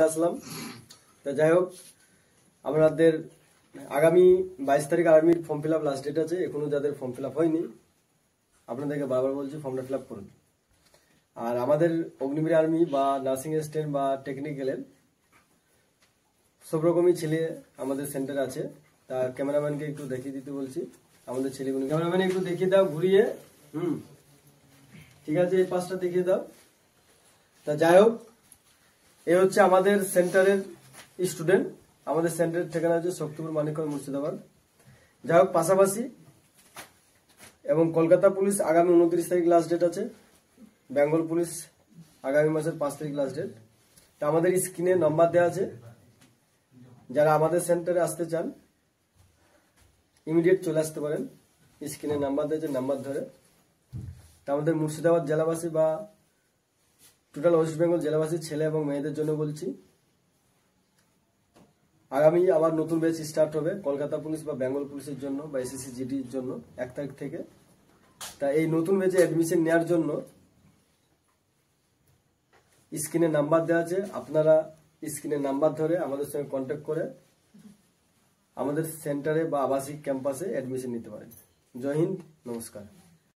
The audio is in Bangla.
আসলাম। তো যাই হোক, আমাদের আগামী 22 তারিখ আর্মির form fill up last date আছে। এখনো যাদের ফর্ম ফিল আপ হয়নি, আপনাদেরকে বারবার বলছি ফর্মটা ফিল আপ করুন। আর আমাদের অগ্নিবীর আর্মি বা নার্সিং অ্যাসিস্ট্যান্ট বা টেকনিক্যালের সব রকমই ছেলে আমাদের সেন্টারে আছে। তা ক্যামেরাম্যানকে একটু দেখিয়ে দিতে বলছি আমাদের ছেলেগুলো। ক্যামেরাম্যান একটু দেখিয়ে দাও ঘুরিয়ে। ঠিক আছে, এই পাশটা দেখিয়ে দাও। তা যাই হোক, এ হচ্ছে আমাদের সেন্টারের স্টুডেন্ট। আমাদের সেন্টারের ঠিকানা হচ্ছে শক্তিপুর, মানিকগঞ্জ, মুর্শিদাবাদ। যাই হোক, পাশাপাশি এবং কলকাতা পুলিশ আগামী 29 তারিখ লাস্ট ডেট আছে। বেঙ্গল পুলিশ আগামী মাসের 5 তারিখ লাস্ট ডেট। তা আমাদের স্ক্রিনে নাম্বার দেওয়া আছে, যারা আমাদের সেন্টারে আসতে চান ইমিডিয়েট চলে আসতে পারেন। স্ক্রিনে নাম্বার দেওয়া আছে, নাম্বার ধরে। তা আমাদের মুর্শিদাবাদ জেলাবাসী বা টোটাল ওয়েস্ট বেঙ্গল জেলাবাসী ছেলে এবং মেয়েদের জন্য বলছি, আগামী আবার নতুন ব্যাচ স্টার্ট হবে কলকাতা পুলিশ বা বেঙ্গল পুলিশের জন্য বা এসএসসি জিডির জন্য 1 তারিখ থেকে। তা এই নতুন ব্যাচে অ্যাডমিশন নেওয়ার জন্য স্ক্রিনে নাম্বার দেওয়া আছে। আপনারা স্ক্রিনে নাম্বার ধরে আমাদের সঙ্গে কন্ট্যাক্ট করে আমাদের সেন্টারে বা আবাসিক ক্যাম্পাসে অ্যাডমিশন নিতে পারেন। জয় হিন্দ, নমস্কার।